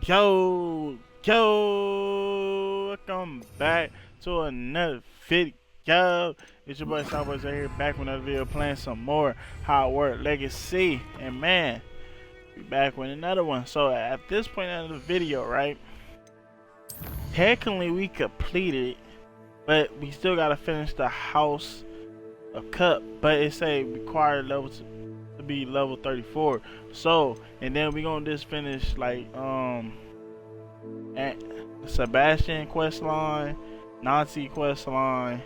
Welcome back to another video. It's your boy Savageboiiza here, back with another video, playing some more Hogwarts Legacy. And man, we back with another one. So at this point in the video, right, technically we completed it, but we still gotta finish the House of Cup. But it say required levels to be level 34. So, and then we gonna just finish like at Sebastian quest line, Nazi quest line,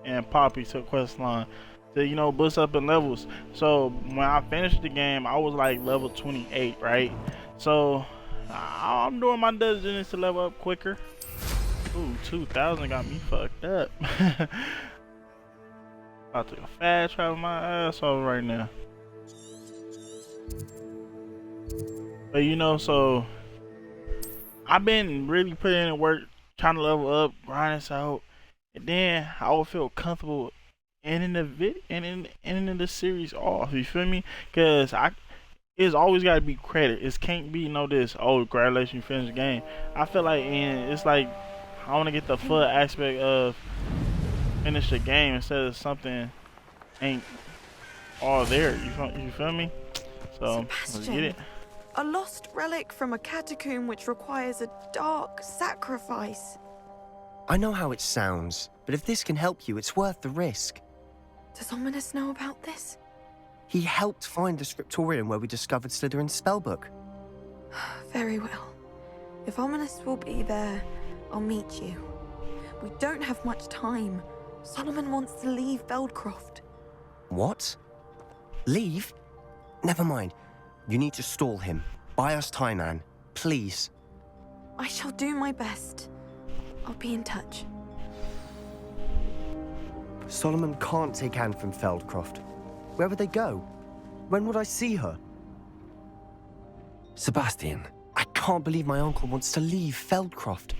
and Poppy took quest line to, you know, boost up in levels. So when I finished the game, I was like level 28, right? So I'm doing my diligence to level up quicker. Ooh, 2,000 got me fucked up. About to fast travel my ass off right now. But you know, so I've been really putting in work, trying to level up, grind this out, and then I will feel comfortable ending the series off. You feel me? Cause it's always gotta be credit. It can't be this. Oh, congratulations, you finished the game. I feel like, and it's like I want to get the full aspect of finish the game instead of something ain't all there. You feel me? So let's get it. A lost relic from a catacomb which requires a dark sacrifice. I know how it sounds, but if this can help you, it's worth the risk. Does Ominous know about this? He helped find the scriptorium where we discovered Slytherin's spellbook. Very well. If Ominous will be there, I'll meet you. We don't have much time. Solomon wants to leave Feldcroft. What? Leave? Never mind. You need to stall him. Buy us time, Anne. Please. I shall do my best. I'll be in touch. Solomon can't take Anne from Feldcroft. Where would they go? When would I see her? Sebastian. I can't believe my uncle wants to leave Feldcroft.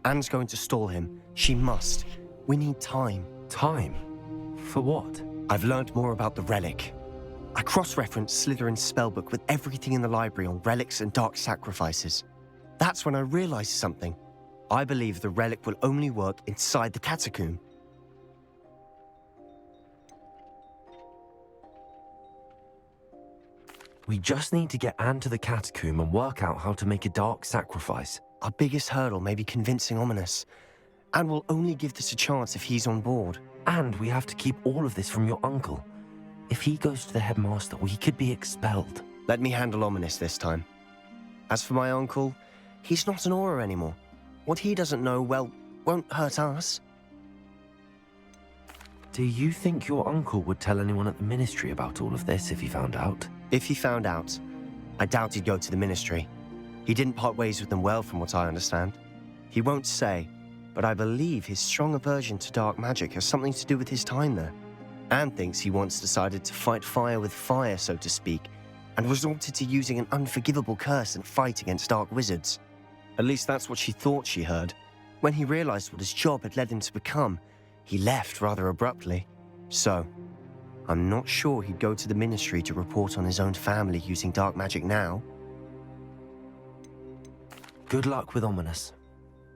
Anne's going to stall him. She must. We need time. Time? For what? I've learned more about the relic. I cross-referenced Slytherin's spellbook with everything in the library on relics and dark sacrifices. That's when I realized something. I believe the relic will only work inside the catacomb. We just need to get Anne to the catacomb and work out how to make a dark sacrifice. Our biggest hurdle may be convincing Ominous. And we'll only give this a chance if he's on board. And we have to keep all of this from your uncle. If he goes to the headmaster, we could be expelled. Let me handle Ominous this time. As for my uncle, he's not an Auror anymore. What he doesn't know, well, won't hurt us. Do you think your uncle would tell anyone at the ministry about all of this if he found out? If he found out, I doubt he'd go to the ministry. He didn't part ways with them well, from what I understand. He won't say, but I believe his strong aversion to dark magic has something to do with his time there. Anne thinks he once decided to fight fire with fire, so to speak, and resorted to using an unforgivable curse and fight against dark wizards. At least that's what she thought she heard. When he realized what his job had led him to become, he left rather abruptly. So, I'm not sure he'd go to the ministry to report on his own family using dark magic now. Good luck with Ominous.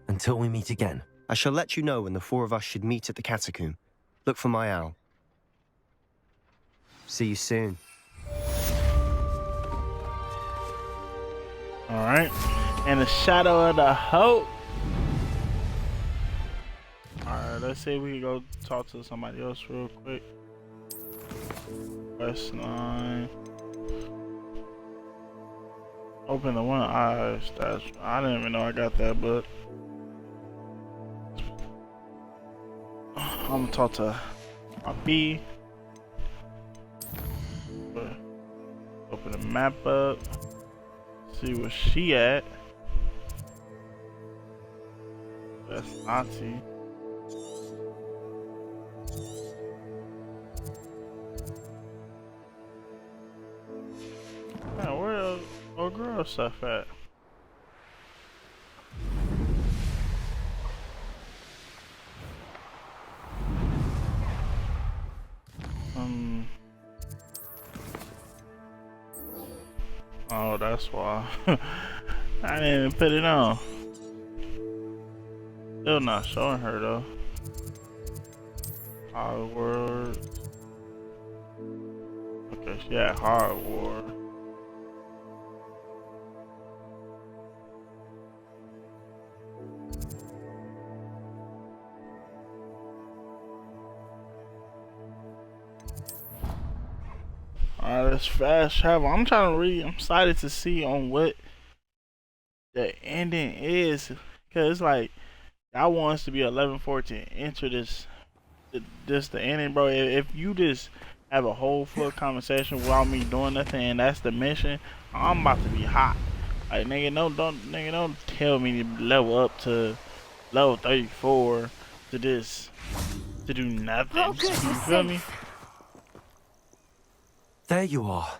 Until we meet again. I shall let you know when the four of us should meet at the catacomb. Look for my owl. See you soon. Alright. And the Shadow of the Hope. Alright, let's see if we can go talk to somebody else real quick. Quest line. Open the one eye. I didn't even know I got that, but I'm gonna talk to my B. Open the map up. See where she at. That's Nazi. Man, where the old girl stuff at? Oh, that's why. I didn't even put it on. Still not showing her though. Hogwarts. Okay, she at Hogwarts. Alright, let's fast travel. I'm trying to read. I'm excited to see on what the ending is, cause it's like I want us to be 11-14. Enter this the ending, bro. If you just have a whole full conversation without me doing nothing, and that's the mission, I'm about to be hot. Like nigga, don't tell me to level up to level 34 to do nothing. Oh, good, You we're feel me? safe. There you are.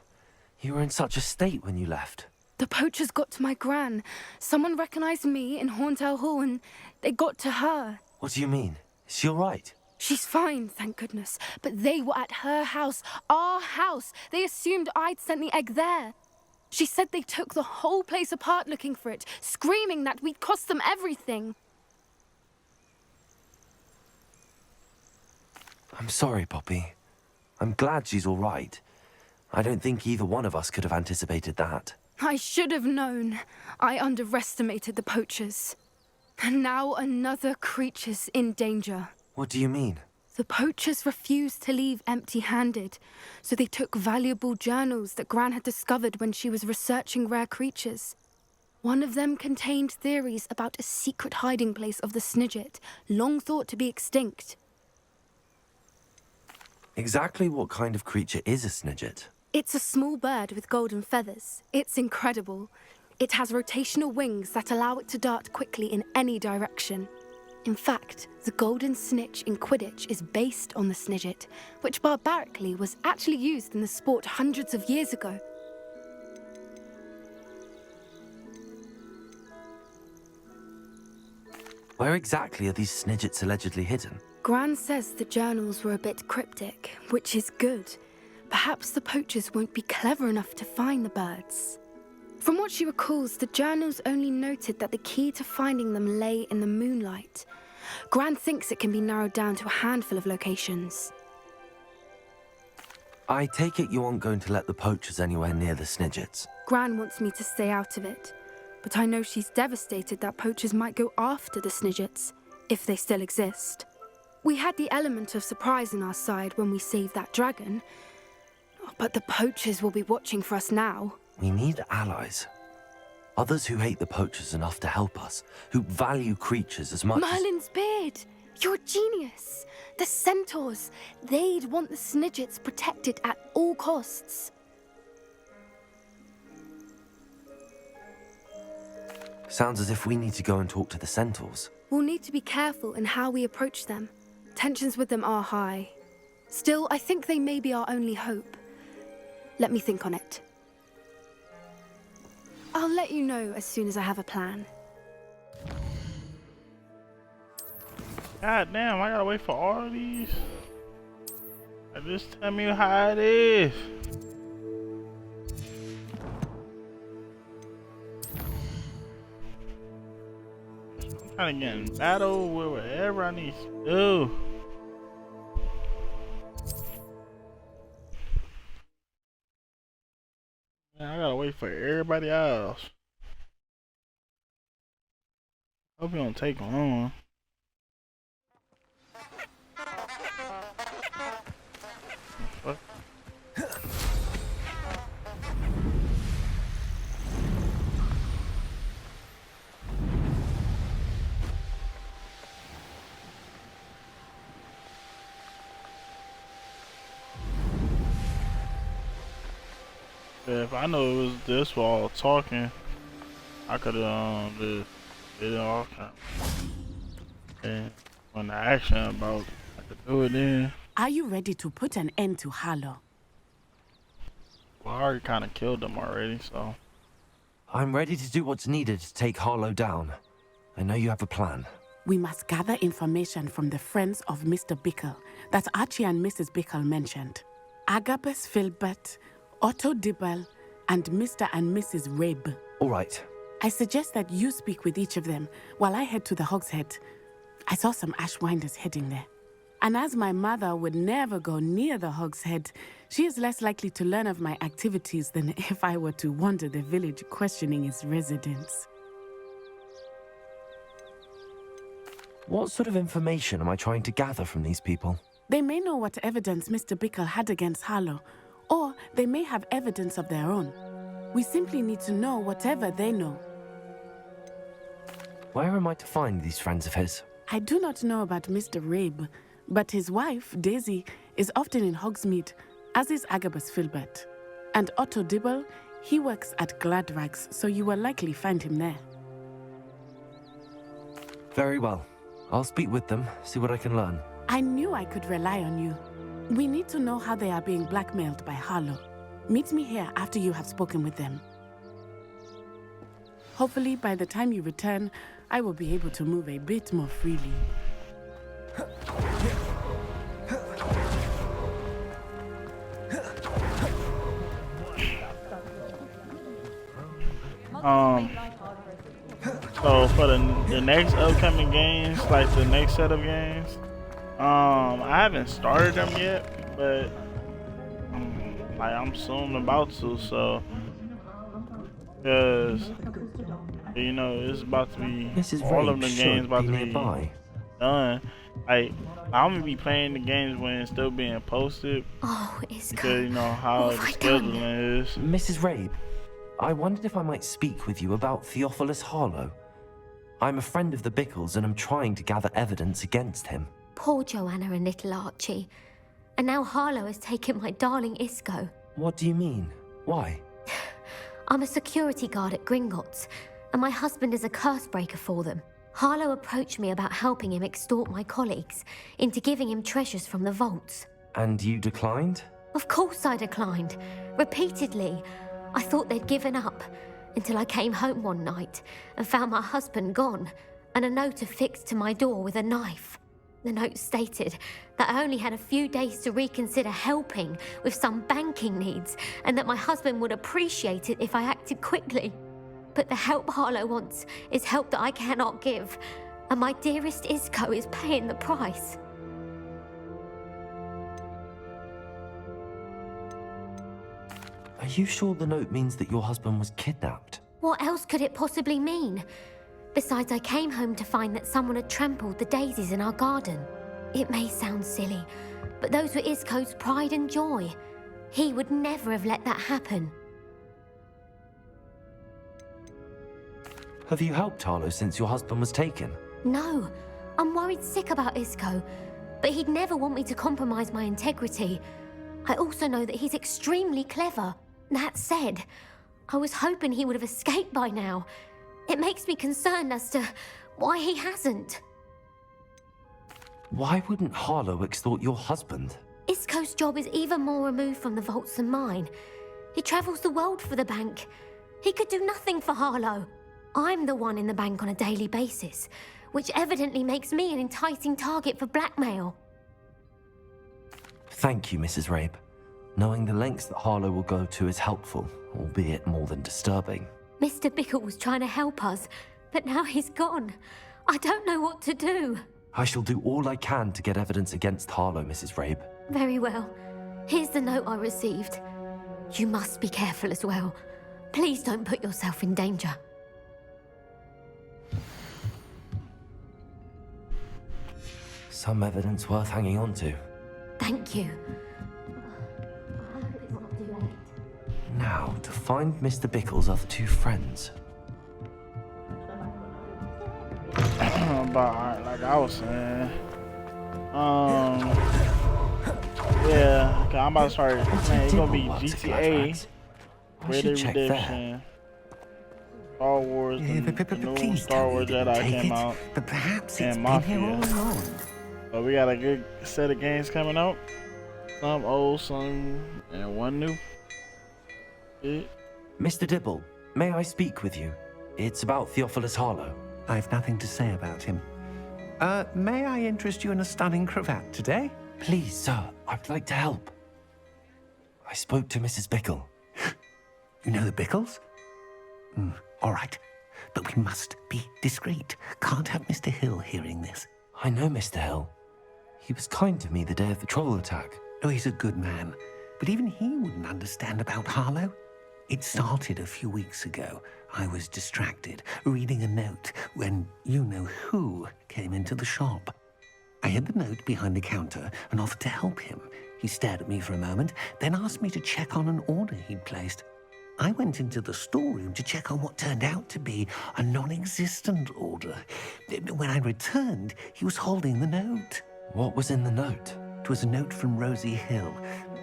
You were in such a state when you left. The poachers got to my gran. Someone recognized me in Horntail Hall and they got to her. What do you mean? Is she all right? She's fine, thank goodness. But they were at her house, our house. They assumed I'd sent the egg there. She said they took the whole place apart looking for it, screaming that we'd cost them everything. I'm sorry, Poppy. I'm glad she's all right. I don't think either one of us could have anticipated that. I should have known. I underestimated the poachers. And now another creature's in danger. What do you mean? The poachers refused to leave empty-handed, so they took valuable journals that Gran had discovered when she was researching rare creatures. One of them contained theories about a secret hiding place of the Snidget, long thought to be extinct. Exactly what kind of creature is a Snidget? It's a small bird with golden feathers. It's incredible. It has rotational wings that allow it to dart quickly in any direction. In fact, the golden snitch in Quidditch is based on the Snidget, which barbarically was actually used in the sport hundreds of years ago. Where exactly are these Snidgets allegedly hidden? Gran says the journals were a bit cryptic, which is good. Perhaps the poachers won't be clever enough to find the birds. From what she recalls, the journals only noted that the key to finding them lay in the moonlight. Gran thinks it can be narrowed down to a handful of locations. I take it you aren't going to let the poachers anywhere near the Snidgets. Gran wants me to stay out of it, but I know she's devastated that poachers might go after the Snidgets, if they still exist. We had the element of surprise on our side when we saved that dragon, but the poachers will be watching for us now. We need allies. Others who hate the poachers enough to help us, who value creatures as much as... Merlin's beard! You're a genius! The centaurs! They'd want the Snidgets protected at all costs. Sounds as if we need to go and talk to the centaurs. We'll need to be careful in how we approach them. Tensions with them are high. Still, I think they may be our only hope. Let me think on it. I'll let you know as soon as I have a plan. God damn, I gotta wait for all of these. Just tell me how it is. I'm trying to get in battle with whatever I need to do. Man, I gotta wait for everybody else. Hope you don't take long. What? If I know it was this while talking, I could have just did it off camera. And when the action about, I could do it then. Are you ready to put an end to Harlow? Well, I already kind of killed them already, so. I'm ready to do what's needed to take Harlow down. I know you have a plan. We must gather information from the friends of Mr. Bickle that Archie and Mrs. Bickle mentioned. Agabus Filbert, Otto Dibble, and Mr. and Mrs. Rabe. All right, I suggest that you speak with each of them while I head to the Hogshead. I saw some Ashwinders heading there. And as my mother would never go near the Hogshead, she is less likely to learn of my activities than if I were to wander the village questioning its residents. What sort of information am I trying to gather from these people? They may know what evidence Mr. Bickle had against Harlow, or they may have evidence of their own. We simply need to know whatever they know. Where am I to find these friends of his? I do not know about Mr. Rabe, but his wife, Daisy, is often in Hogsmeade, as is Agabus Filbert. And Otto Dibble, he works at Gladrags, so you will likely find him there. Very well. I'll speak with them, see what I can learn. I knew I could rely on you. We need to know how they are being blackmailed by Harlow. Meet me here after you have spoken with them. Hopefully, by the time you return, I will be able to move a bit more freely. So for the next upcoming games, like the next set of games, I haven't started them yet, but like I'm soon about to. So, because you know it's about to be all of the games about to be done. Like I'm gonna be playing the games when it's still being posted. Oh, it's because you know how the scheduling is. Mrs. Rabe, I wondered if I might speak with you about Theophilus Harlow. I'm a friend of the Bickles and I'm trying to gather evidence against him. Poor Joanna and little Archie. And now Harlow has taken my darling Isco. What do you mean? Why? I'm a security guard at Gringotts, and my husband is a curse breaker for them. Harlow approached me about helping him extort my colleagues into giving him treasures from the vaults. And you declined? Of course I declined. Repeatedly. I thought they'd given up, until I came home one night and found my husband gone, and a note affixed to my door with a knife. The note stated that I only had a few days to reconsider helping with some banking needs, and that my husband would appreciate it if I acted quickly. But the help Harlow wants is help that I cannot give, and my dearest Isco is paying the price. Are you sure the note means that your husband was kidnapped? What else could it possibly mean? Besides, I came home to find that someone had trampled the daisies in our garden. It may sound silly, but those were Isco's pride and joy. He would never have let that happen. Have you helped Harlow since your husband was taken? No, I'm worried sick about Isco, but he'd never want me to compromise my integrity. I also know that he's extremely clever. That said, I was hoping he would have escaped by now. It makes me concerned as to why he hasn't. Why wouldn't Harlow extort your husband? Isco's job is even more removed from the vaults than mine. He travels the world for the bank. He could do nothing for Harlow. I'm the one in the bank on a daily basis, which evidently makes me an enticing target for blackmail. Thank you, Mrs. Rabe. Knowing the lengths that Harlow will go to is helpful, albeit more than disturbing. Mr. Bickle was trying to help us, but now he's gone. I don't know what to do. I shall do all I can to get evidence against Harlow, Mrs. Rabe. Very well. Here's the note I received. You must be careful as well. Please don't put yourself in danger. Some evidence worth hanging on to. Thank you. Now, to find Mr. Bickle's other two friends. But like I was saying, yeah, cause I'm about to start. Man, it's gonna be GTA, Red Dead Redemption, Star Wars, the new Star Wars Jedi came out, but perhaps and Mafia. So we got a good set of games coming out. Some old, some, and one new. Mr. Dibble, may I speak with you? It's about Theophilus Harlow. I've nothing to say about him. May I interest you in a stunning cravat today? Please, sir, I'd like to help. I spoke to Mrs. Bickle. You know the Bickles? All right. but we must be discreet. Can't have Mr. Hill hearing this. I know Mr. Hill. He was kind to me the day of the troll attack. Oh, he's a good man, but even he wouldn't understand about Harlow. It started a few weeks ago. I was distracted, reading a note, when you-know-who came into the shop. I hid the note behind the counter and offered to help him. He stared at me for a moment, then asked me to check on an order he'd placed. I went into the storeroom to check on what turned out to be a non-existent order. When I returned, he was holding the note. What was in the note? It was a note from Rosie Hill,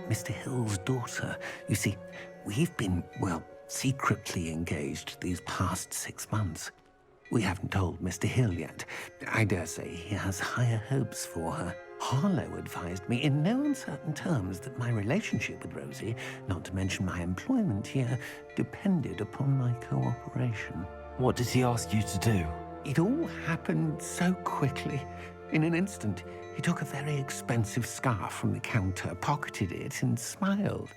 Mr. Hill's daughter. You see, we've been, well, secretly engaged these past 6 months. We haven't told Mr. Hill yet. I dare say he has higher hopes for her. Harlow advised me in no uncertain terms that my relationship with Rosie, not to mention my employment here, depended upon my cooperation. What did he ask you to do? It all happened so quickly. In an instant, he took a very expensive scarf from the counter, pocketed it, and smiled.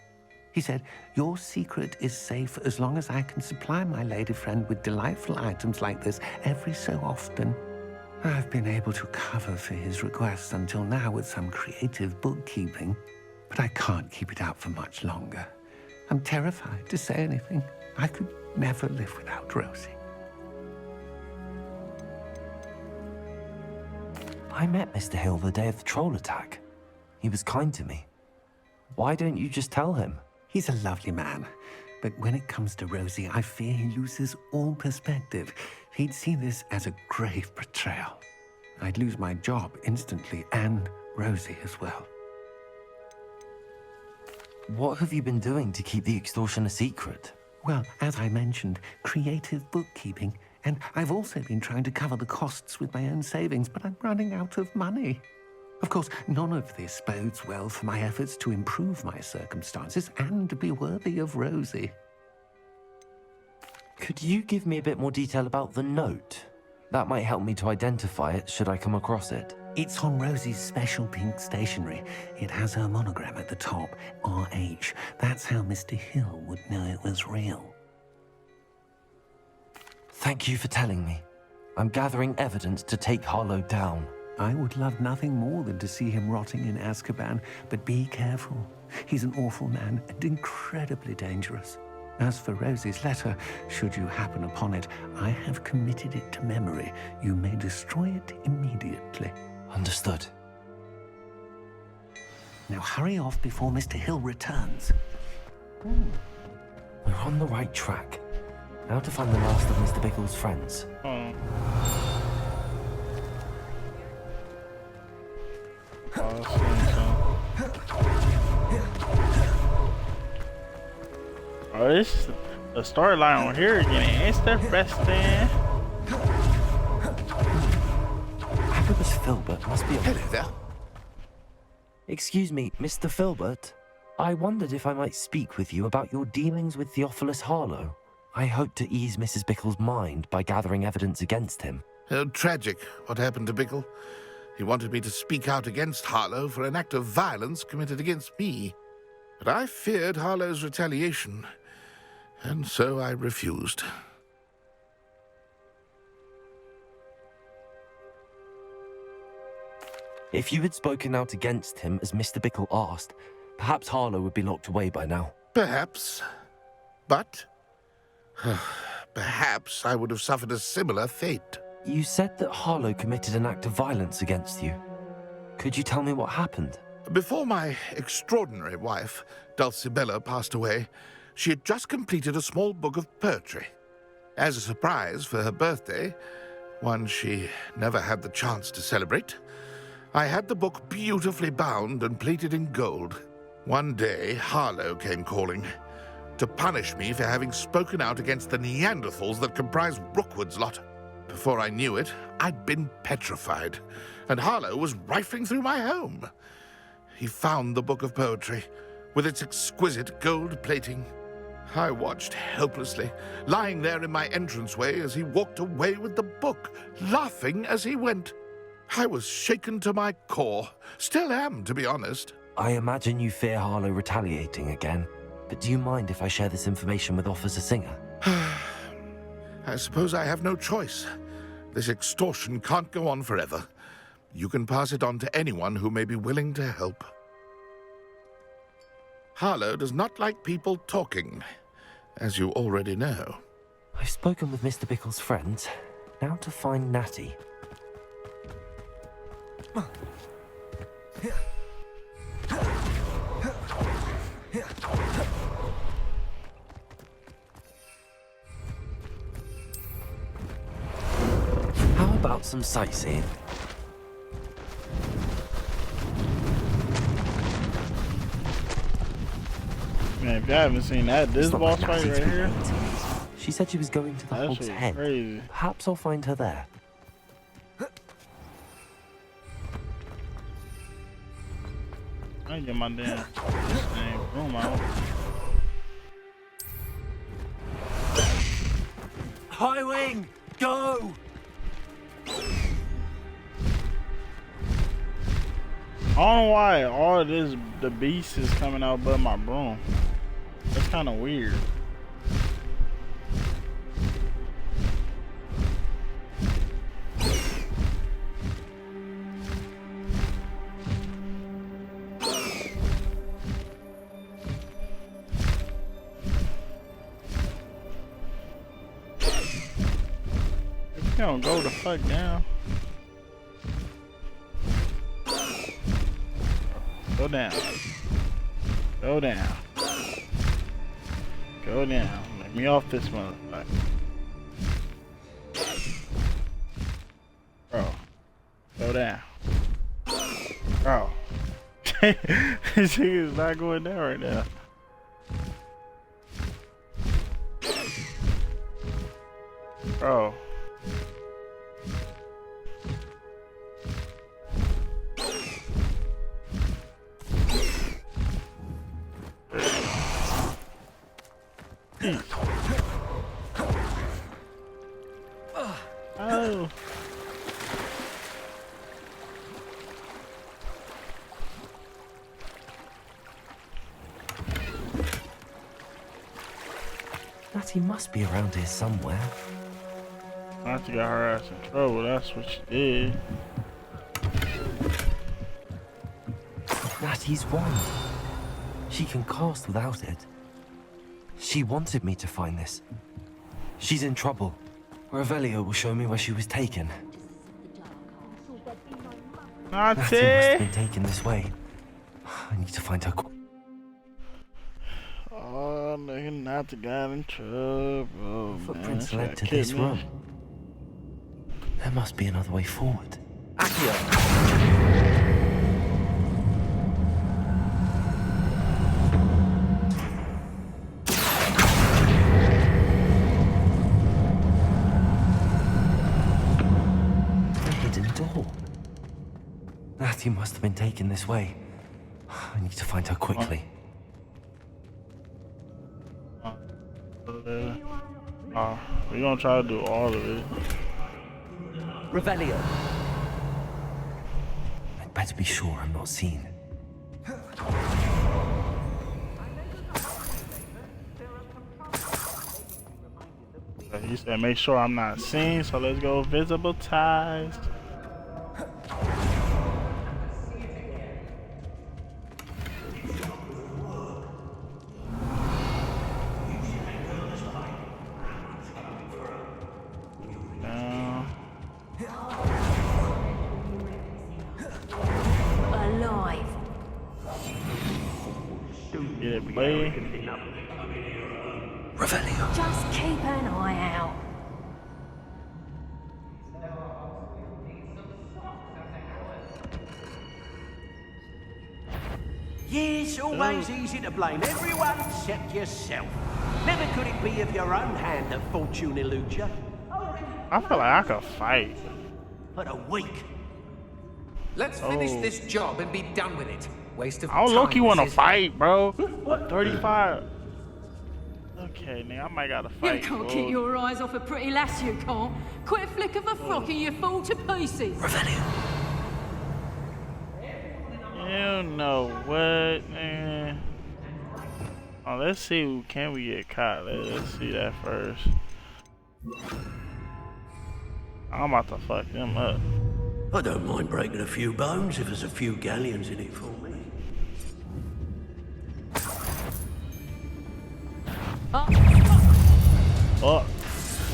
He said, "Your secret is safe as long as I can supply my lady friend with delightful items like this every so often." I've been able to cover for his requests until now with some creative bookkeeping, but I can't keep it up for much longer. I'm terrified to say anything. I could never live without Rosie. I met Mr. Hill the day of the troll attack. He was kind to me. Why don't you just tell him? He's a lovely man, but when it comes to Rosie, I fear he loses all perspective. He'd see this as a grave betrayal. I'd lose my job instantly, and Rosie as well. What have you been doing to keep the extortion a secret? Well, as I mentioned, creative bookkeeping, and I've also been trying to cover the costs with my own savings, but I'm running out of money. Of course, none of this bodes well for my efforts to improve my circumstances and to be worthy of Rosie. Could you give me a bit more detail about the note? That might help me to identify it should I come across it. It's on Rosie's special pink stationery. It has her monogram at the top, RH. That's how Mr. Hill would know it was real. Thank you for telling me. I'm gathering evidence to take Harlow down. I would love nothing more than to see him rotting in Azkaban, but be careful. He's an awful man and incredibly dangerous. As for Rosie's letter, should you happen upon it, I have committed it to memory. You may destroy it immediately. Understood. Now hurry off before Mr. Hill returns. We're on the right track. Now to find the last of Mr. Bickle's friends. Oh, this the storyline on here again. It's interesting. Agabus Filbert must be. Hello there. Excuse me, Mr. Filbert. I wondered if I might speak with you about your dealings with Theophilus Harlow. I hope to ease Mrs. Bickle's mind by gathering evidence against him. Oh, tragic what happened to Bickle. He wanted me to speak out against Harlow for an act of violence committed against me. But I feared Harlow's retaliation, and so I refused. If you had spoken out against him as Mr. Bickle asked, perhaps Harlow would be locked away by now. Perhaps. But perhaps I would have suffered a similar fate. You said that Harlow committed an act of violence against you. Could you tell me what happened? Before my extraordinary wife, Dulcibella, passed away, she had just completed a small book of poetry. As a surprise for her birthday, one she never had the chance to celebrate, I had the book beautifully bound and plated in gold. One day, Harlow came calling to punish me for having spoken out against the Neanderthals that comprise Rookwood's lot. Before I knew it, I'd been petrified, and Harlow was rifling through my home. He found the book of poetry, with its exquisite gold plating. I watched helplessly, lying there in my entranceway as he walked away with the book, laughing as he went. I was shaken to my core. Still am, to be honest. I imagine you fear Harlow retaliating again, but do you mind if I share this information with Officer Singer? I suppose I have no choice. This extortion can't go on forever. You can pass it on to anyone who may be willing to help. Harlow does not like people talking, as you already know. I've spoken with Mr. Bickle's friends. Now to find Natty. How about some sightseeing? Man, if you haven't seen that, this It's not boss like fight Natty right to be here, going to. She said she was going to the that Hog's shit was Head. crazy. Perhaps I'll find her there. I ain't get my damn room out. High Wing, go! I don't know why all of this, the beast is coming out but my broom. That's kind of weird. You don't go the fuck down. Go down. Go down. Go down. Let me off this motherfucker. Bro. Go down. Bro. This shit is not going down right now. Bro. Oh. Natty must be around here somewhere. Not to get her ass in trouble, that's what she did. Natty's wand. She can cast without it. She wanted me to find this. She's in trouble. Revelio will show me where she was taken. Natty must have been taken this way. I need to find her. Oh, nigga, not the guy in trouble. Footprints man. led to this Kid me. room. There must be another way forward. Accio! Natty must have been taken this way. I need to find her quickly. We're gonna try to do all of it. Revelio. I'd better be sure I'm not seen. He said make sure I'm not seen, so let's go visible ties. Get it, boy. Revelio. Just keep an eye out. Yes, always easy to blame everyone except yourself. Never could it be of your own hand that fortune eludes you. I feel like I could fight. But a week. Let's finish this job and be done with it. Waste of I don't time. look you want to this is. fight, bro. 35. Okay, nigga, I might gotta fight. You can't bro. keep your eyes off a pretty lass, you can't. Quit a flick of a frock and you fall to pieces. Revelio. You know what, man? Oh, let's see. Can we get caught? Let's see that first. I'm about to fuck them up. I don't mind breaking a few bones if there's a few galleons in it for me. Oh,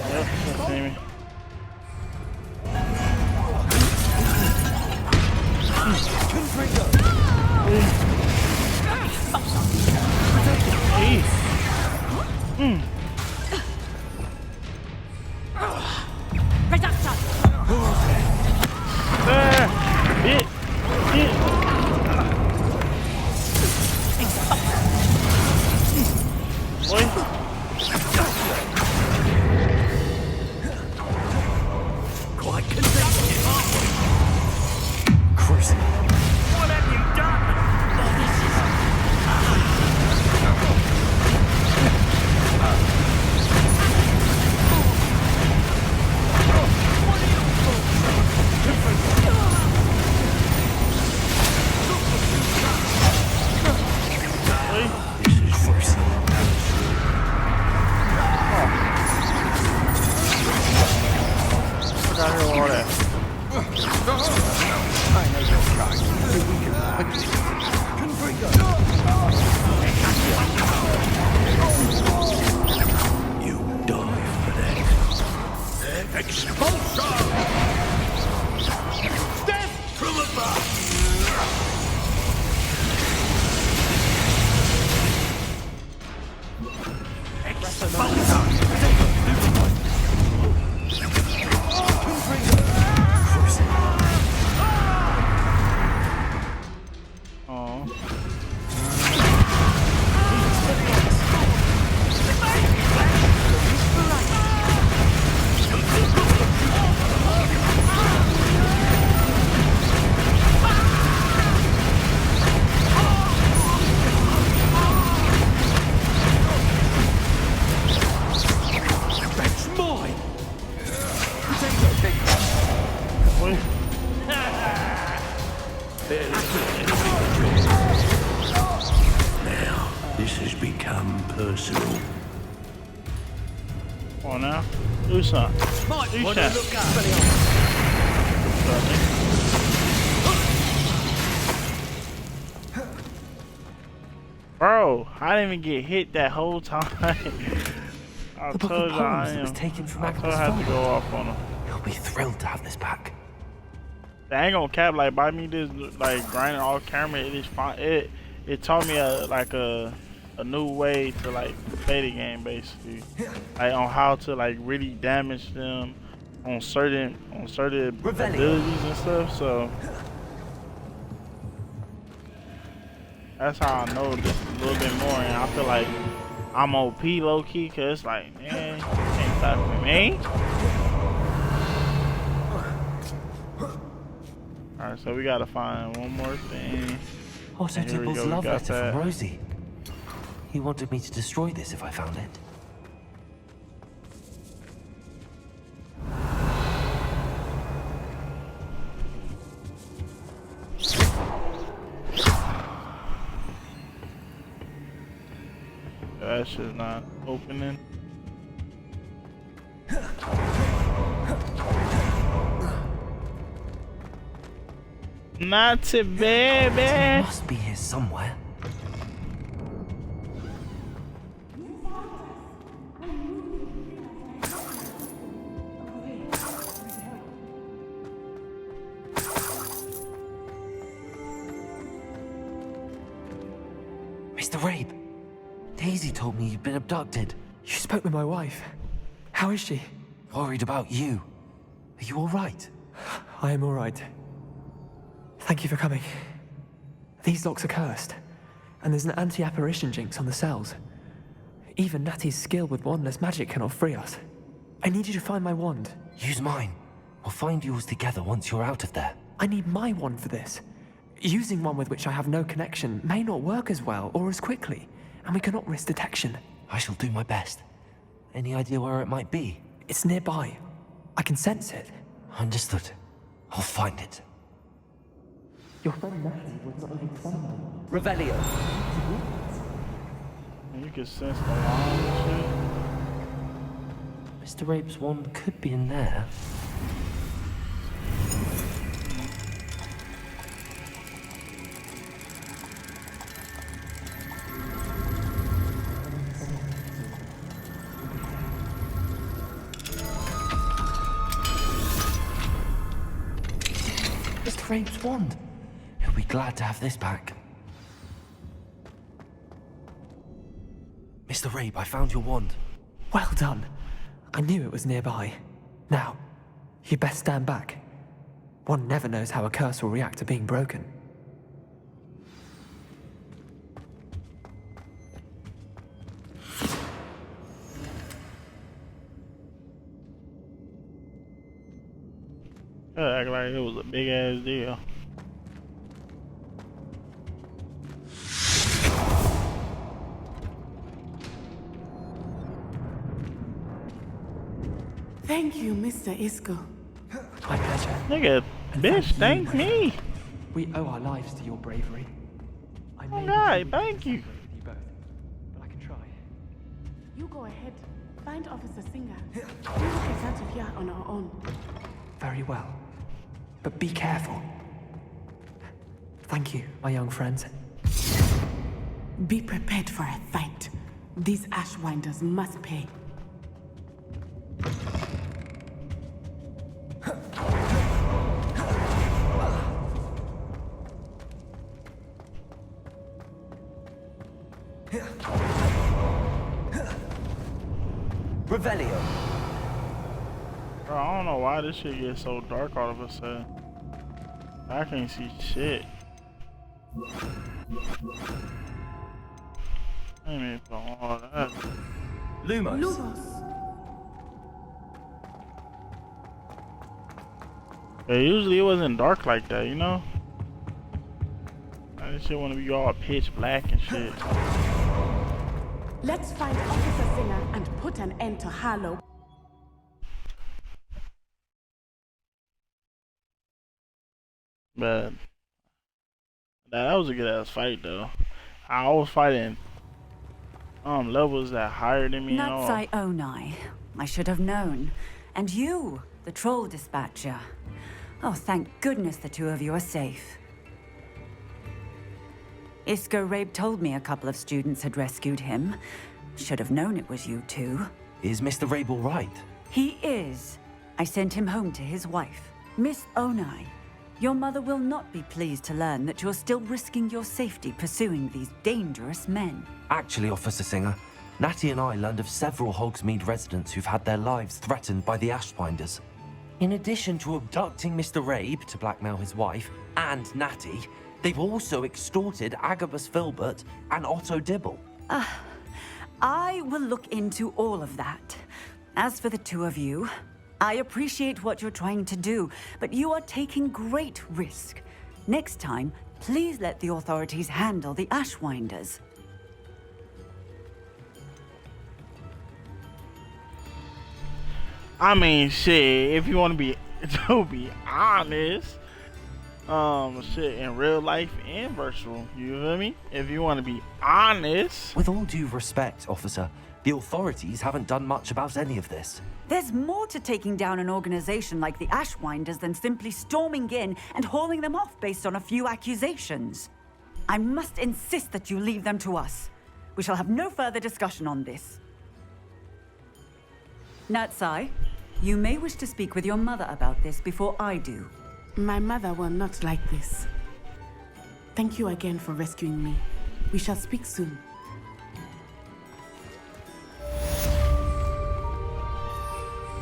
yep, that's me. Quite convincing. Cruising. What have you done? You die for that. Expulsion! Death from above! Now, this has become personal. Come on now. Do something. Do something. Bro, I didn't even get hit that whole time. I The book told of you I poems that was am. taken from I told I had to go off on him. He'll be thrilled to have this back. They ain't gonna cap like by me just like grinding off camera. It is fine. It taught me a new way to like play the game basically, like on how to like really damage them on certain abilities and stuff. So that's how I know just a little bit more, and I feel like I'm OP low key, cause it's like, man, you can't stop me. Alright, so we gotta find one more thing. Otto And here we Dibble's go, we love got letter that. from Rosie. He wanted me to destroy this if I found it. That shit's not opening. Not to baby. It must be here somewhere. Mr. Rabe, Daisy told me you'd been abducted. You spoke with my wife. How is she? Worried about you. Are you all right? I am all right. Thank you for coming. These locks are cursed, and there's an anti-apparition jinx on the cells. Even Natty's skill with wandless magic cannot free us. I need you to find my wand. Use mine. We'll find yours together once you're out of there. I need my wand for this. Using one with which I have no connection may not work as well or as quickly, and we cannot risk detection. I shall do my best. Any idea where it might be? It's nearby. I can sense it. Understood. I'll find it. Your friend Natty was not even summoned. Revelio. You can sense the line and Mr. Rabe's wand could be in there. Mr. Rabe's wand. He'll be glad to have this back. Mr. Rabe, I found your wand. Well done. I knew it was nearby. Now, you best stand back. One never knows how a curse will react to being broken. Act like it was a big ass deal. Thank you, Mr. Isco. My pleasure. Nigga, bitch, thank me. We owe our lives to your bravery. I may Oh be God, too thank you. weak with you both, but I can try. You go ahead. Find Officer Singer. We'll get out of here on our own. Very well. But be careful. Thank you, my young friends. Be prepared for a fight. These Ashwinders must pay. Revelio. Bro, I don't know why this shit gets so dark all of a sudden. I can't see shit. I ain't even doing all that. Lumos. Lumos. Yeah, usually it wasn't dark like that, you know? This shit wanna be all pitch black and shit. Let's find Officer Singer and put an end to Harlow. But that was a good ass fight though. I was fighting levels that higher than me and all. Natsai Onai. I should have known. And you, the troll dispatcher. Oh, thank goodness the two of you are safe. Isco Rabe told me a couple of students had rescued him. Should have known it was you two. Is Mr. Rabe all right? He is. I sent him home to his wife. Miss Onai, your mother will not be pleased to learn that you're still risking your safety pursuing these dangerous men. Actually, Officer Singer, Natty and I learned of several Hogsmeade residents who've had their lives threatened by the Ashwinders. In addition to abducting Mr. Rabe to blackmail his wife and Natty, they've also extorted Agabus Filbert and Otto Dibble. I will look into all of that. As for the two of you, I appreciate what you're trying to do, but you are taking great risk. Next time, please let the authorities handle the Ashwinders. I mean, shit, if you want to be honest, shit, in real life and virtual, you feel me? If you want to be honest. With all due respect, officer, the authorities haven't done much about any of this. There's more to taking down an organization like the Ashwinders than simply storming in and hauling them off based on a few accusations. I must insist that you leave them to us. We shall have no further discussion on this. Natsai, you may wish to speak with your mother about this before I do. My mother will not like this. Thank you again for rescuing me. We shall speak soon.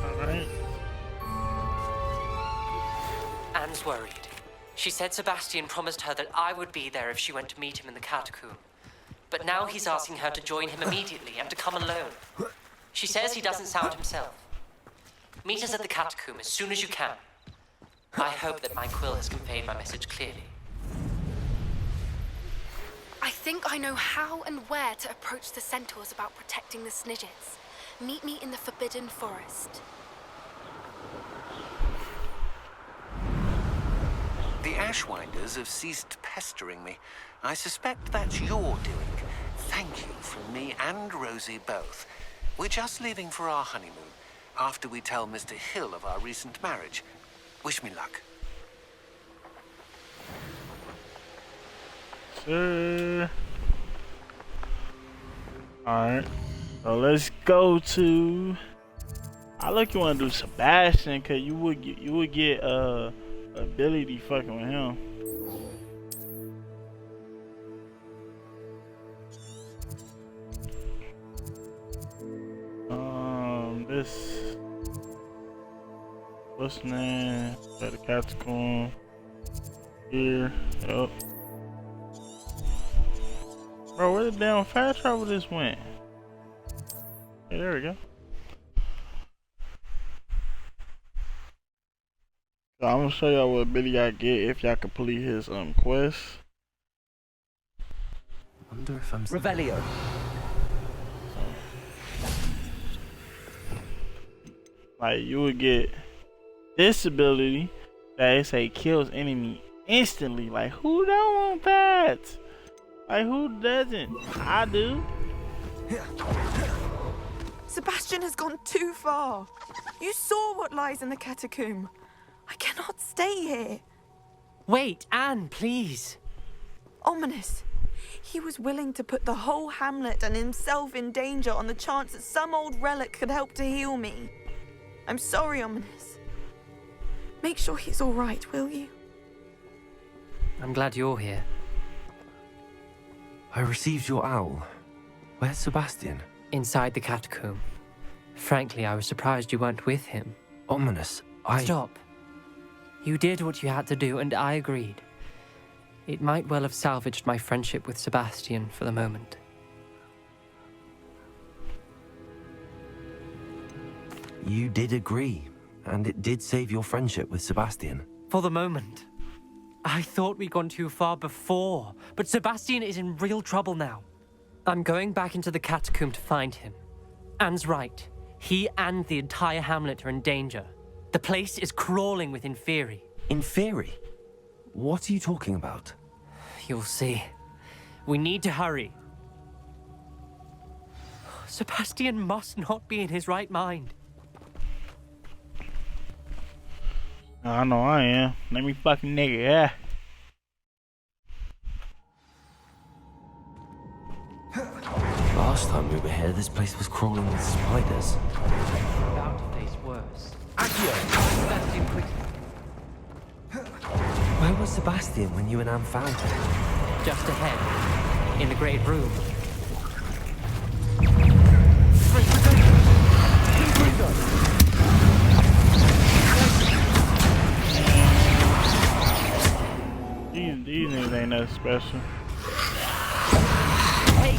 Alright. Anne's worried. She said Sebastian promised her that I would be there if she went to meet him in the catacomb. But now he's asking her to join him immediately and to come alone. She says he doesn't sound himself. Meet us at the catacomb as soon as you can. I hope that my quill has conveyed my message clearly. I think I know how and where to approach the centaurs about protecting the Snidgets. Meet me in the Forbidden Forest. The Ashwinders have ceased pestering me. I suspect that's your doing. Thank you from me and Rosie both. We're just leaving for our honeymoon. after we tell Mr. Hill of our recent marriage. Wish me luck. Sure. Alright. So let's go to... I look, you want to do Sebastian, cause you would get ability fucking with him. This, what's the name? Got the catacomb here. Yup. Bro, where the damn fast travel just went? Hey, there we go. So I'm gonna show y'all what Billy y'all get if y'all complete his quest. Wonder if I'm Revelio. Like, you would get this ability that it say kills enemy instantly. Like, who don't want that? Like, who doesn't? I do. Sebastian has gone too far. You saw what lies in the catacomb. I cannot stay here. Wait, Anne, please. Ominous. He was willing to put the whole hamlet and himself in danger on the chance that some old relic could help to heal me. I'm sorry, Ominous. Make sure he's all right, will you? I'm glad you're here. I received your owl. Where's Sebastian? Inside the catacomb. Frankly, I was surprised you weren't with him. Ominous, Stop. You did what you had to do, and I agreed. It might well have salvaged my friendship with Sebastian for the moment. You did agree, and it did save your friendship with Sebastian. For the moment. I thought we'd gone too far before, but Sebastian is in real trouble now. I'm going back into the catacomb to find him. Anne's right. He and the entire hamlet are in danger. The place is crawling with Inferi. Inferi? What are you talking about? You'll see. We need to hurry. Sebastian must not be in his right mind. I know I am. Let me fucking nigga, yeah. Last time we were here, this place was crawling with spiders. About to face worse. Sebastian, quickly. Where was Sebastian when you and Anne found him? Just ahead, in the great room. These niggas ain't that special. Hey!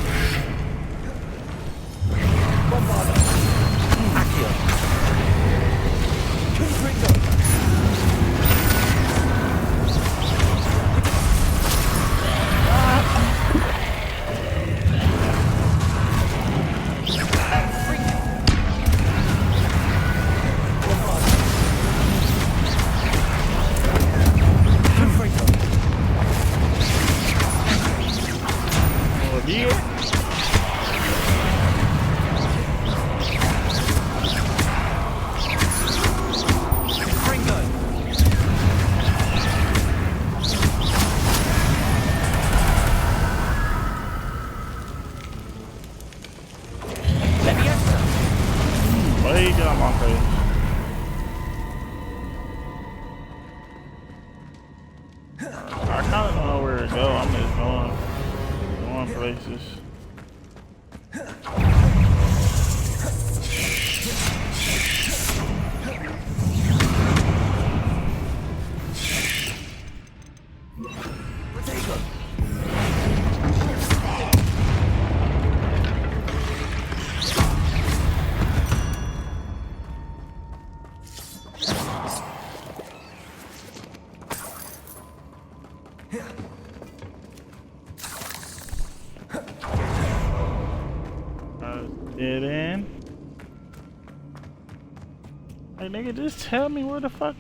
Nigga, just tell me where the fuck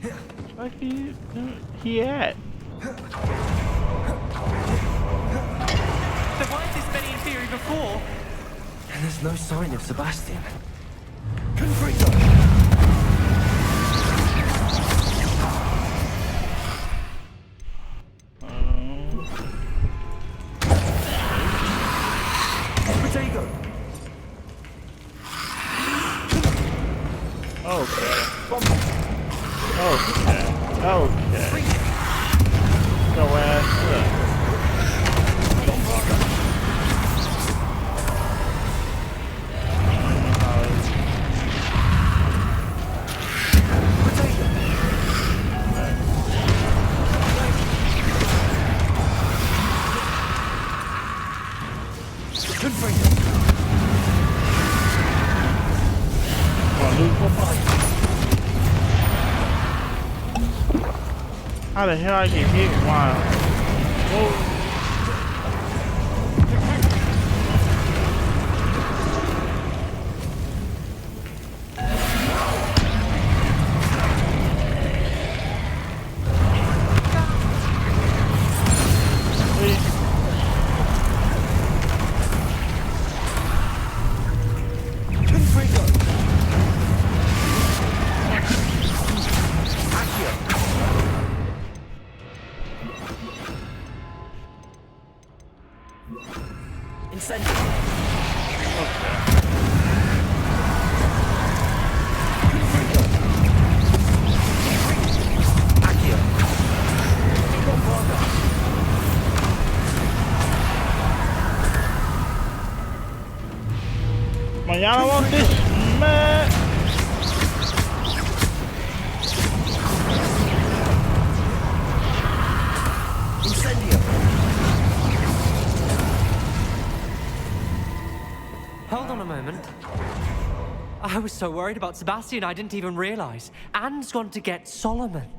he at. There weren't this many in theory before. And there's no sign of Sebastian. Confringo! Okay. Okay. Go ass up. How the hell I get hit? Wow. Whoa. Y'all don't want this, man. Hold on a moment. I was so worried about Sebastian I didn't even realize. Anne's gone to get Solomon.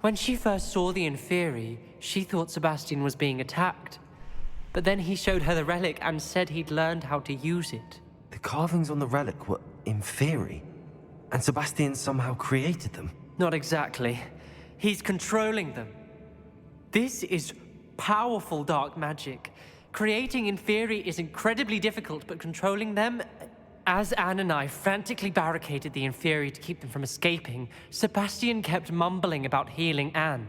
When she first saw the Inferi, she thought Sebastian was being attacked. But then he showed her the relic and said he'd learned how to use it. The carvings on the relic were Inferi, and Sebastian somehow created them. Not exactly. He's controlling them. This is powerful dark magic. Creating Inferi is incredibly difficult, but controlling them... As Anne and I frantically barricaded the Inferi to keep them from escaping, Sebastian kept mumbling about healing Anne.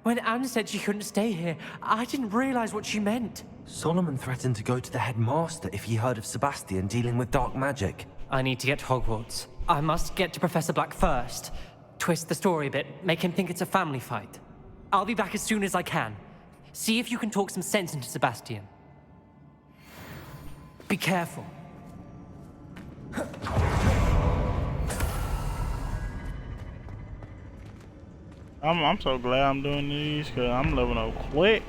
When Anne said she couldn't stay here, I didn't realize what she meant. Solomon threatened to go to the headmaster if he heard of Sebastian dealing with dark magic. I need to get to Hogwarts. I must get to Professor Black first. Twist the story a bit, make him think it's a family fight. I'll be back as soon as I can. See if you can talk some sense into Sebastian. Be careful. I'm so glad I'm doing these because I'm leveling up quick.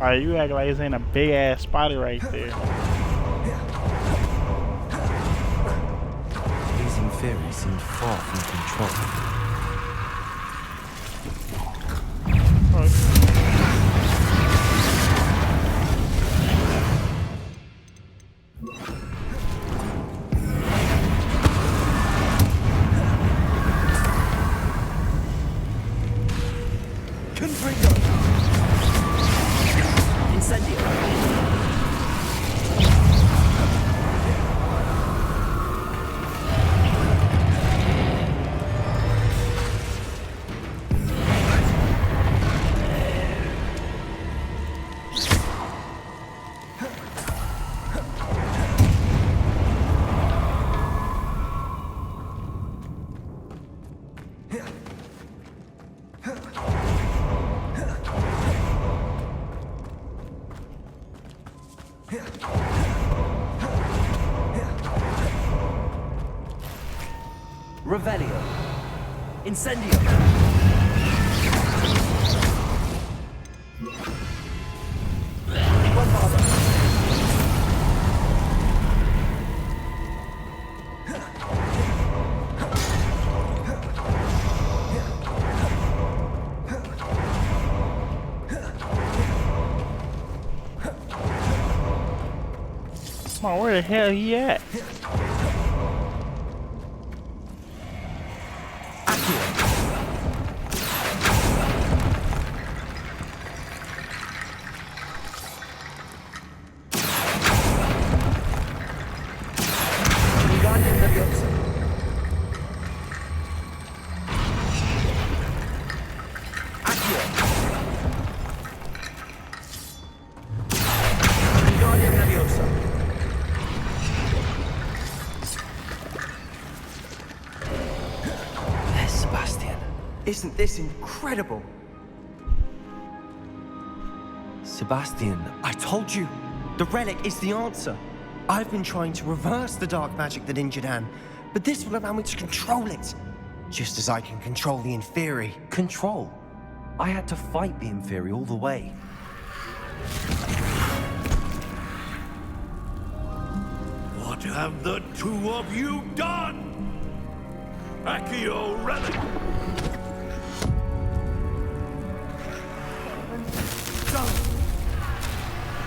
Alright, you act like this ain't a big ass spider right there. These Inferi seem far from control. Revelio. Incendio. Come on, where the hell he at? Sebastian. Isn't this incredible? Sebastian, I told you. The relic is the answer. I've been trying to reverse the dark magic that injured Anne, but this will allow me to control it. Just as I can control the Inferi. Control? I had to fight the Inferi all the way. What have the two of you done? Accio relic!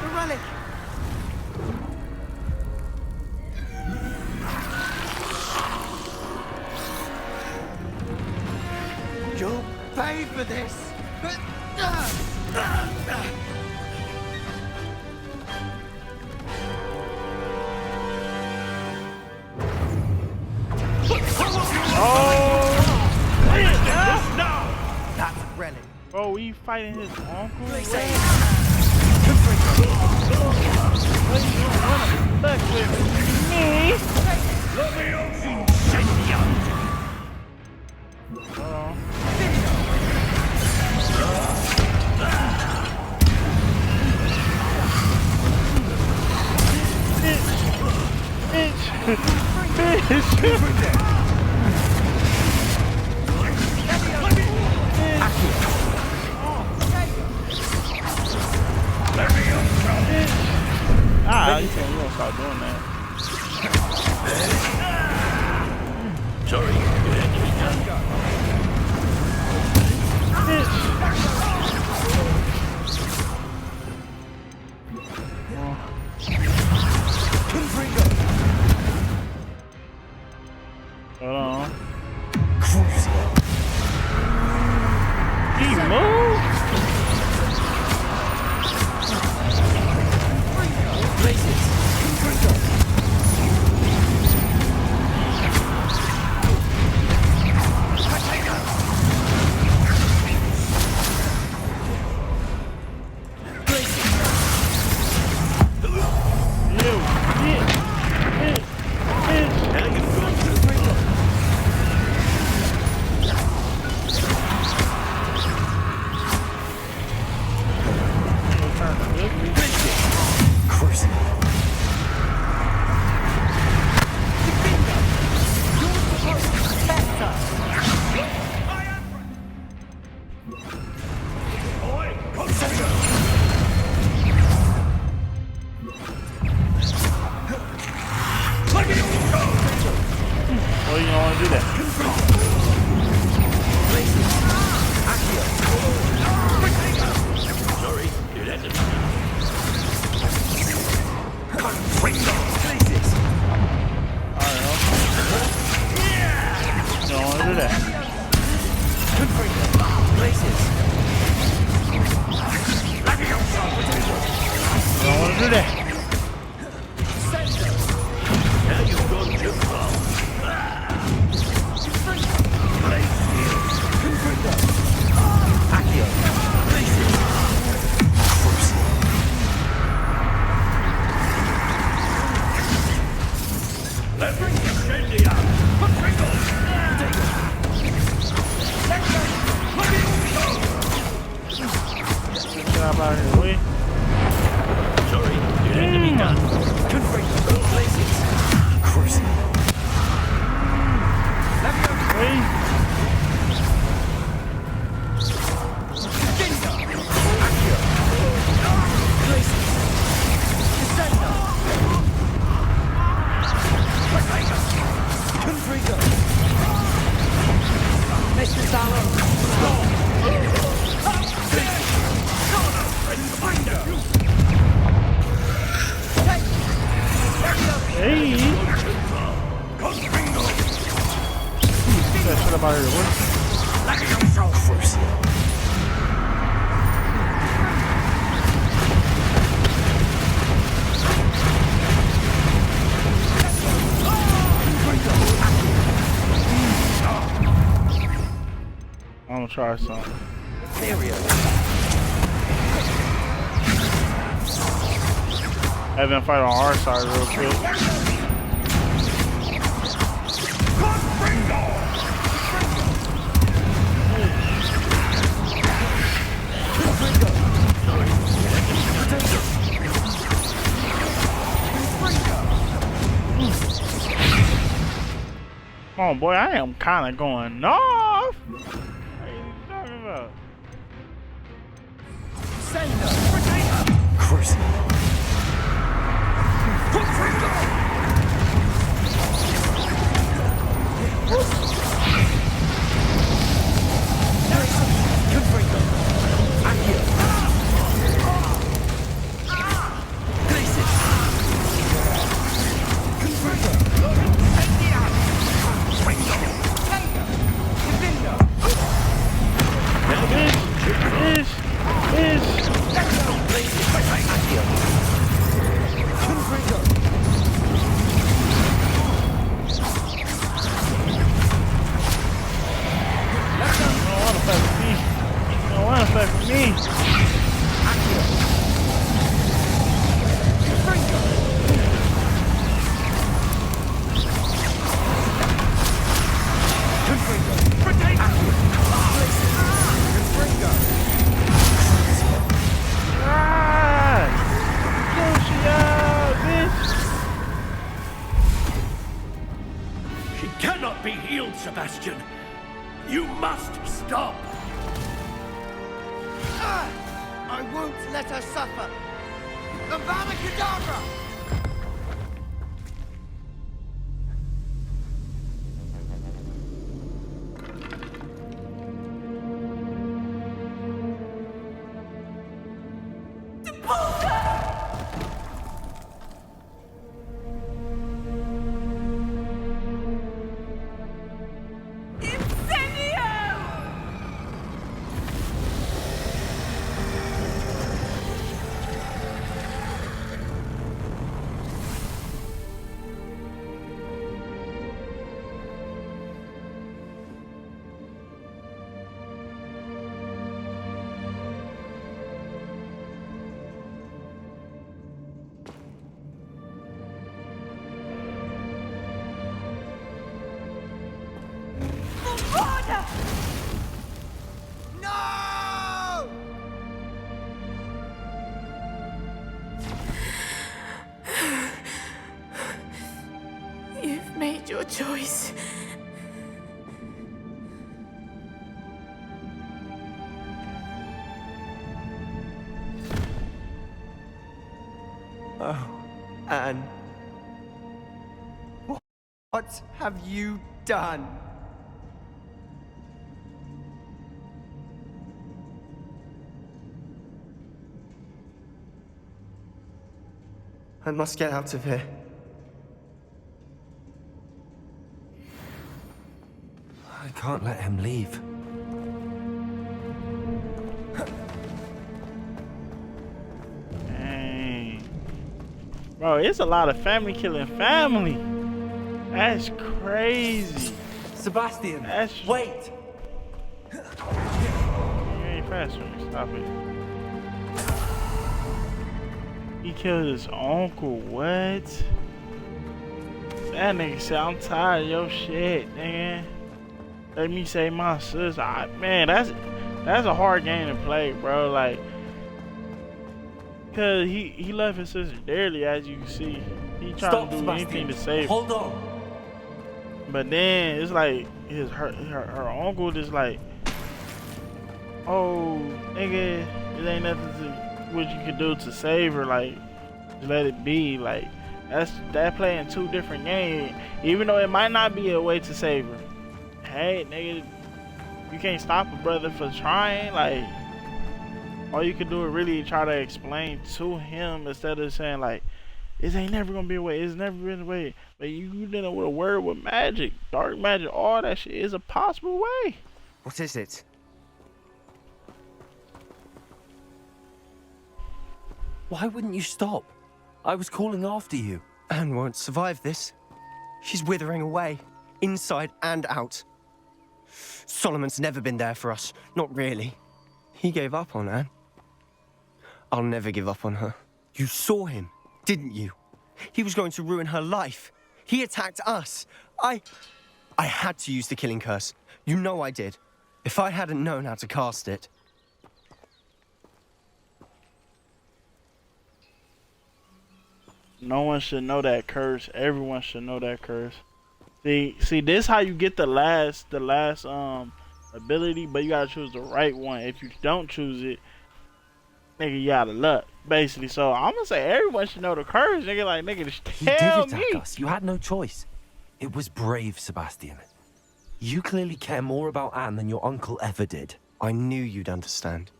The relic! You'll pay for this! That's a relic. Bro, we fighting his uncle? What are you doing? Back with me? Ah, you gonna start doing that. Sorry, it had to be done. Hold on. He moved? Oh, you don't want to do that. Sorry, it had to be done. You don't want to do that. You don't want to do that. Now you've gone too far. Get out of here, will you? Sorry, it had to be done. that shit about here. What? Look at yourself first. I'm gonna try something. Have them fight on our side real quick. Come on, boy, I am kind of going off. What are you talking about? Cruising. Be healed, Sebastian. You must stop. I won't let her suffer. Avada Kedavra! Your choice. Oh, Anne. What have you done? I must get out of here. I can't let him leave. Dang. Bro, it's a lot of family killing family. That's crazy. Sebastian, that's... wait. You ain't fast for me. Stop it. He killed his uncle. What? That nigga said, I'm tired of your shit, nigga. Let me say my sister. Man, that's a hard game to play, bro. Like, cause he left his sister dearly, as you can see. He trying to do anything to save her. Hold on. But then it's like her uncle just like, oh nigga, it ain't nothing to what you could do to save her. Like, just let it be. Like, that playing two different games. Even though it might not be a way to save her. Hey, nigga, you can't stop a brother for trying. Like, all you can do is really try to explain to him instead of saying like, It ain't never gonna be a way. It's never been a way. But you did it with a word with magic, dark magic, all that shit is a possible way. What is it? Why wouldn't you stop? I was calling after you. Anne won't survive this. She's withering away, inside and out. Solomon's never been there for us. Not really. He gave up on Anne. I'll never give up on her. You saw him, didn't you? He was going to ruin her life. He attacked us. I had to use the killing curse. You know I did. If I hadn't known how to cast it... No one should know that curse. Everyone should know that curse. See, this how you get the last ability, but you gotta choose the right one. If you don't choose it, nigga, you out of luck, basically. So I'm gonna say everyone should know the curse, nigga. Like, nigga, just tell me. He did attack us. You had no choice. It was brave, Sebastian. You clearly care more about Anne than your uncle ever did. I knew you'd understand.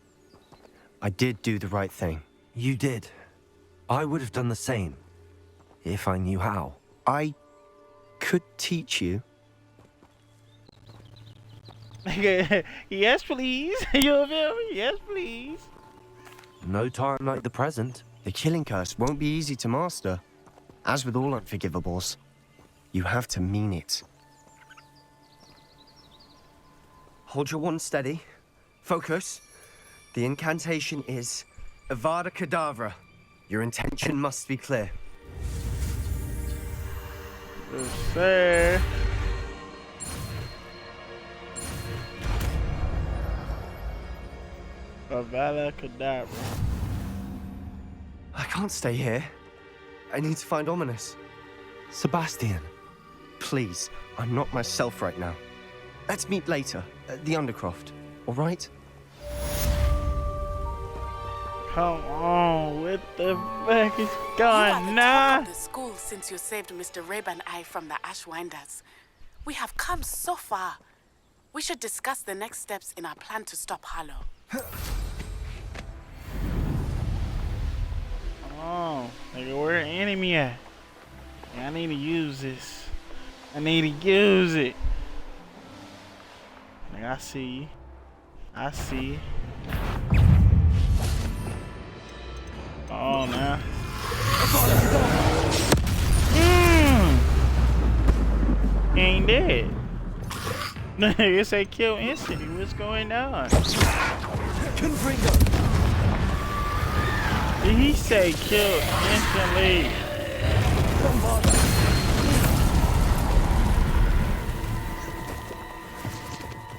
I did do the right thing. You did. I would have done the same, if I knew how. I could teach you. Yes, please. You feel me? Yes, please. No time like the present. The killing curse won't be easy to master. As with all unforgivables, you have to mean it. Hold your wand steady. Focus. The incantation is Avada Kedavra. Your intention must be clear. Yes, sir. Avada Kedavra. I can't stay here. I need to find Ominous. Sebastian. Please, I'm not myself right now. Let's meet later at the Undercroft, all right? Come on, what the fuck is going on? The school since you saved Mr. Rabe and I from the Ashwinders. We have come so far. We should discuss the next steps in our plan to stop Harlow. Oh, nigga, where the enemy at? Yeah, I need to use this. I need to use it. Nigga, I see. I see. Oh, man. He ain't dead. Nigga say kill instantly. What's going on? Did he say kill instantly?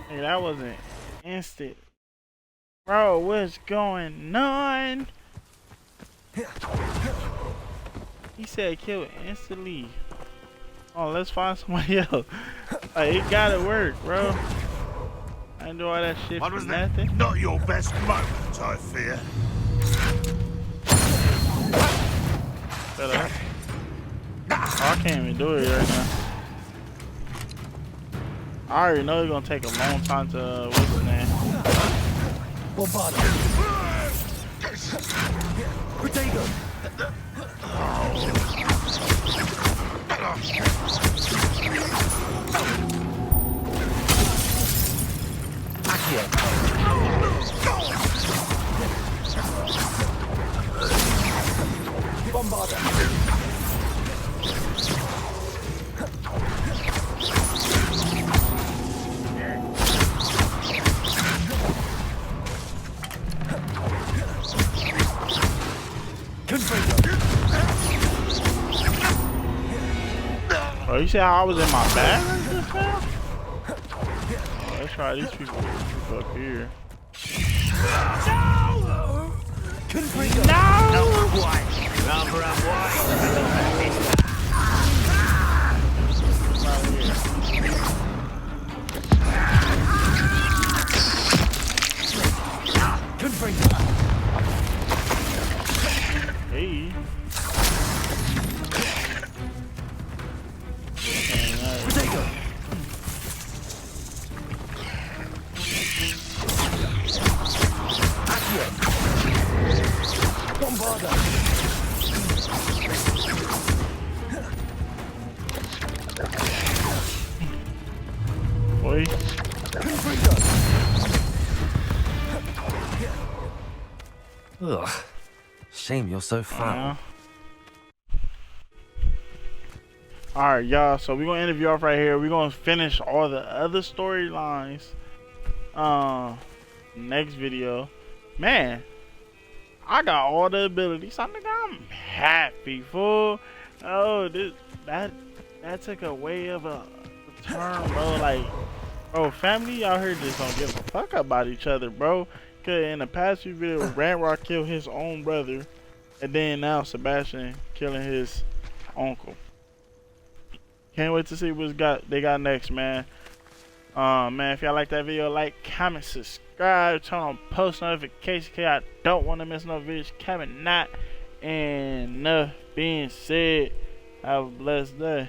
Hey, that wasn't instant. Bro, what's going on? He said kill instantly. Oh, let's find somebody else. Like, it gotta work, bro. I ain't do all that shit What for was nothing. that? Not your best moment, I fear. Shut up. Oh, I can't even do it right now. I already know it's gonna take a long time to what's his name. Potato. Bombarder. Oh, you see how I was in my bag just now? Oh, let's try these people up here. No! Hey. boy. Ugh. Shame you're so foul. Alright, y'all, so we're gonna end the video off right here. We're gonna finish all the other storylines next video. Man, I got all the abilities. I'm happy, fool. Oh, that took a way of a turn, bro. Like, bro, family out here just don't give a fuck about each other, bro. Cause in the past few videos, Ranrock killed his own brother, and then now Sebastian killing his uncle. Can't wait to see what they got next, man. Man, if y'all like that video, like, comment, subscribe, turn on post notifications, cause I don't want to miss no videos coming. Not, and enough being said, have a blessed day.